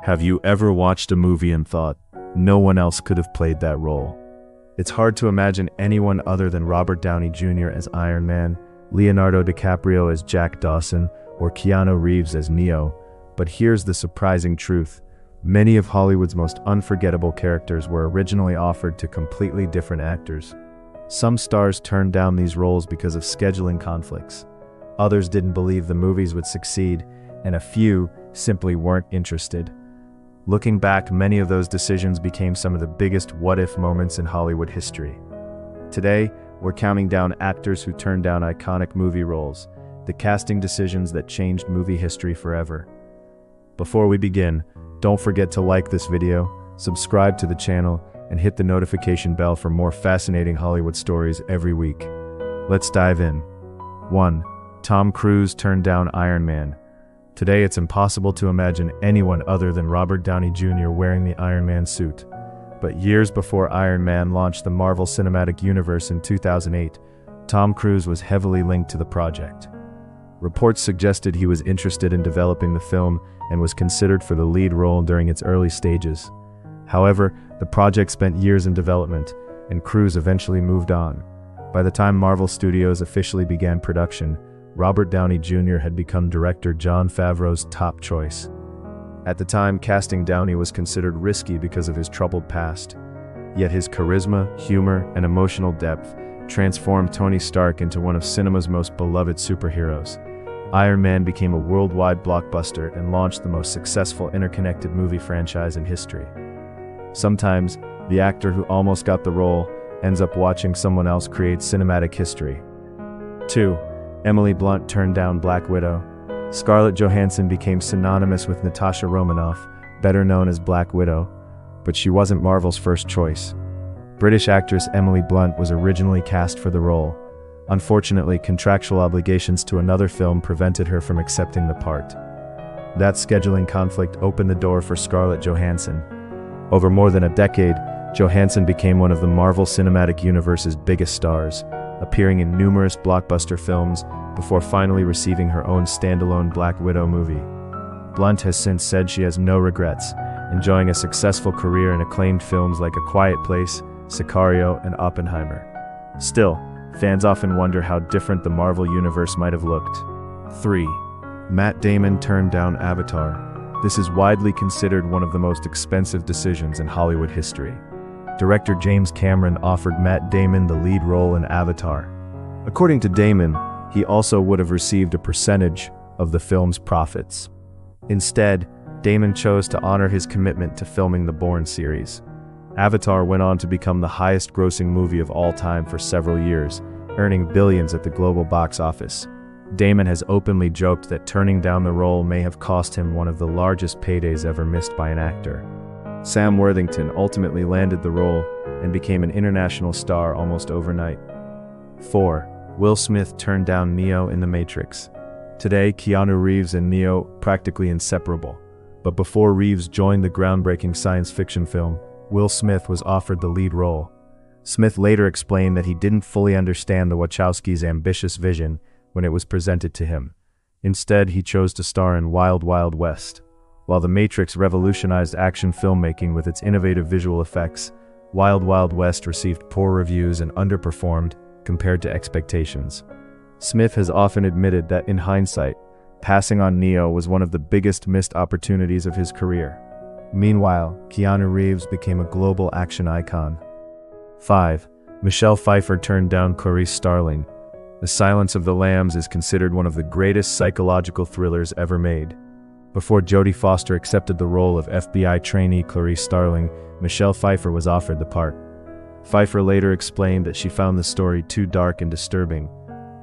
Have you ever watched a movie and thought, no one else could have played that role? It's hard to imagine anyone other than Robert Downey Jr. as Iron Man, Leonardo DiCaprio as Jack Dawson, or Keanu Reeves as Neo. But here's the surprising truth. Many of Hollywood's most unforgettable characters were originally offered to completely different actors. Some stars turned down these roles because of scheduling conflicts. Others didn't believe the movies would succeed, and a few simply weren't interested. Looking back, many of those decisions became some of the biggest what-if moments in Hollywood history. Today, we're counting down actors who turned down iconic movie roles, the casting decisions that changed movie history forever. Before we begin, don't forget to like this video, subscribe to the channel, and hit the notification bell for more fascinating Hollywood stories every week. Let's dive in. 1. Tom Cruise turned down Iron Man. Today, it's impossible to imagine anyone other than Robert Downey Jr. wearing the Iron Man suit. But years before Iron Man launched the Marvel Cinematic Universe in 2008, Tom Cruise was heavily linked to the project. Reports suggested he was interested in developing the film and was considered for the lead role during its early stages. However, the project spent years in development, and Cruise eventually moved on. By the time Marvel Studios officially began production, Robert Downey Jr. had become director Jon Favreau's top choice. At the time, casting Downey was considered risky because of his troubled past. Yet his charisma, humor, and emotional depth transformed Tony Stark into one of cinema's most beloved superheroes. Iron Man became a worldwide blockbuster and launched the most successful interconnected movie franchise in history. Sometimes, the actor who almost got the role ends up watching someone else create cinematic history. 2. Emily Blunt turned down Black Widow. Scarlett Johansson became synonymous with Natasha Romanoff, better known as Black Widow, but she wasn't Marvel's first choice. British actress Emily Blunt was originally cast for the role. Unfortunately, contractual obligations to another film prevented her from accepting the part. That scheduling conflict opened the door for Scarlett Johansson. Over more than a decade, Johansson became one of the Marvel Cinematic Universe's biggest stars, appearing in numerous blockbuster films before finally receiving her own standalone Black Widow movie. Blunt has since said she has no regrets, enjoying a successful career in acclaimed films like A Quiet Place, Sicario, and Oppenheimer. Still, fans often wonder how different the Marvel Universe might have looked. 3. Matt Damon turned down Avatar. This is widely considered one of the most expensive decisions in Hollywood history. Director James Cameron offered Matt Damon the lead role in Avatar. According to Damon, he also would have received a percentage of the film's profits. Instead, Damon chose to honor his commitment to filming the Bourne series. Avatar went on to become the highest-grossing movie of all time for several years, earning billions at the global box office. Damon has openly joked that turning down the role may have cost him one of the largest paydays ever missed by an actor. Sam Worthington ultimately landed the role and became an international star almost overnight. 4. Will Smith turned down Neo in The Matrix. Today, Keanu Reeves and Neo practically inseparable. But before Reeves joined the groundbreaking science fiction film, Will Smith was offered the lead role. Smith later explained that he didn't fully understand the Wachowskis' ambitious vision when it was presented to him. Instead, he chose to star in Wild Wild West. While The Matrix revolutionized action filmmaking with its innovative visual effects, Wild Wild West received poor reviews and underperformed compared to expectations. Smith has often admitted that, in hindsight, passing on Neo was one of the biggest missed opportunities of his career. Meanwhile, Keanu Reeves became a global action icon. 5. Michelle Pfeiffer turned down Clarice Starling. The Silence of the Lambs is considered one of the greatest psychological thrillers ever made. Before Jodie Foster accepted the role of FBI trainee Clarice Starling, Michelle Pfeiffer was offered the part. Pfeiffer later explained that she found the story too dark and disturbing.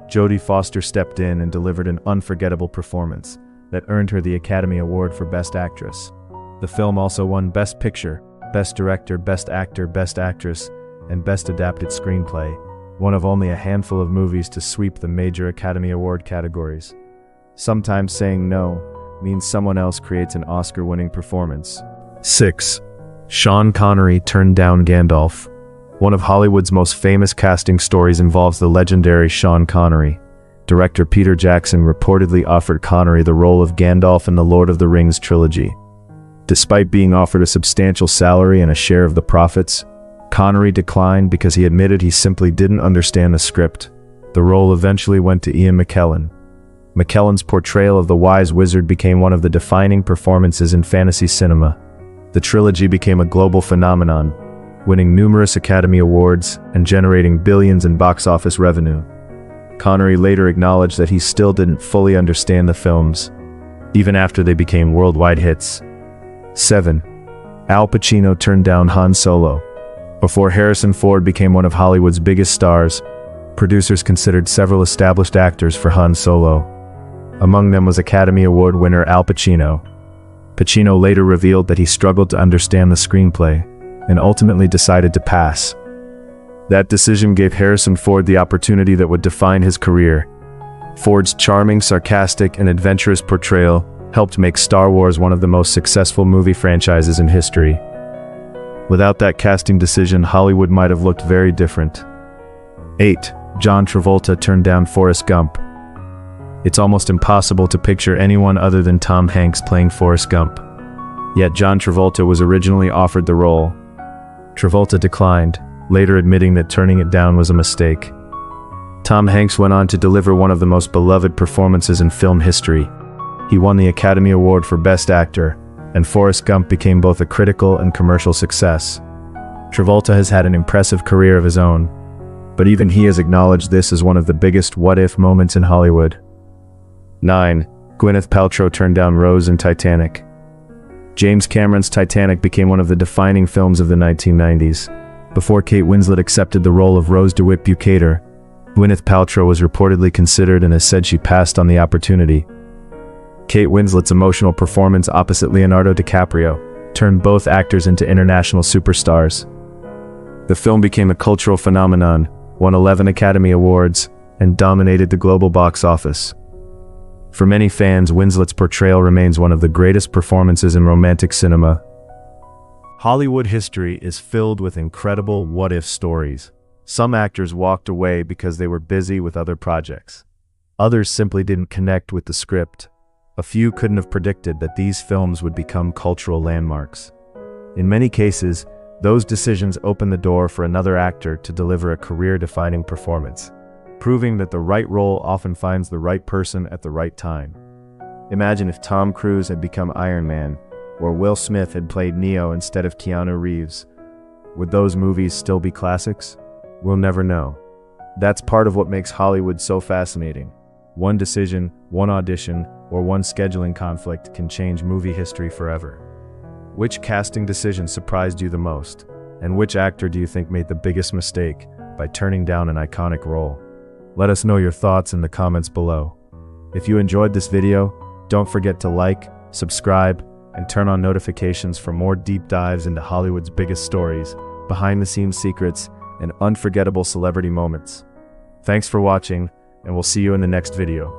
Jodie Foster stepped in and delivered an unforgettable performance that earned her the Academy Award for Best Actress. The film also won Best Picture, Best Director, Best Actor, Best Actress, and Best Adapted Screenplay, one of only a handful of movies to sweep the major Academy Award categories. Sometimes saying no means someone else creates an Oscar-winning performance. 6. Sean Connery turned down Gandalf. One of Hollywood's most famous casting stories involves the legendary Sean Connery. Director Peter Jackson reportedly offered Connery the role of Gandalf in the Lord of the Rings trilogy. Despite being offered a substantial salary and a share of the profits, Connery declined because he admitted he simply didn't understand the script. The role eventually went to Ian McKellen. McKellen's portrayal of the Wise Wizard became one of the defining performances in fantasy cinema. The trilogy became a global phenomenon, winning numerous Academy Awards and generating billions in box office revenue. Connery later acknowledged that he still didn't fully understand the films, even after they became worldwide hits. 7. Al Pacino turned down Han Solo. Before Harrison Ford became one of Hollywood's biggest stars, producers considered several established actors for Han Solo. Among them was Academy Award winner Al Pacino. Pacino later revealed that he struggled to understand the screenplay and ultimately decided to pass. That decision gave Harrison Ford the opportunity that would define his career. Ford's charming, sarcastic, and adventurous portrayal helped make Star Wars one of the most successful movie franchises in history. Without that casting decision, Hollywood might have looked very different. 8. John Travolta turned down Forrest Gump. It's almost impossible to picture anyone other than Tom Hanks playing Forrest Gump. Yet John Travolta was originally offered the role. Travolta declined, later admitting that turning it down was a mistake. Tom Hanks went on to deliver one of the most beloved performances in film history. He won the Academy Award for Best Actor, and Forrest Gump became both a critical and commercial success. Travolta has had an impressive career of his own, but even he has acknowledged this as one of the biggest what-if moments in Hollywood. 9. Gwyneth Paltrow turned down Rose in Titanic. James Cameron's Titanic became one of the defining films of the 1990s. Before Kate Winslet accepted the role of Rose DeWitt Bukater, Gwyneth Paltrow was reportedly considered and has said she passed on the opportunity. Kate Winslet's emotional performance opposite Leonardo DiCaprio turned both actors into international superstars. The film became a cultural phenomenon, won 11 Academy Awards, and dominated the global box office. For many fans, Winslet's portrayal remains one of the greatest performances in romantic cinema. Hollywood history is filled with incredible what-if stories. Some actors walked away because they were busy with other projects. Others simply didn't connect with the script. A few couldn't have predicted that these films would become cultural landmarks. In many cases, those decisions opened the door for another actor to deliver a career-defining performance, proving that the right role often finds the right person at the right time. Imagine if Tom Cruise had become Iron Man, or Will Smith had played Neo instead of Keanu Reeves. Would those movies still be classics? We'll never know. That's part of what makes Hollywood so fascinating. One decision, one audition, or one scheduling conflict can change movie history forever. Which casting decision surprised you the most? And which actor do you think made the biggest mistake by turning down an iconic role? Let us know your thoughts in the comments below. If you enjoyed this video, don't forget to like, subscribe, and turn on notifications for more deep dives into Hollywood's biggest stories, behind-the-scenes secrets, and unforgettable celebrity moments. Thanks for watching, and we'll see you in the next video.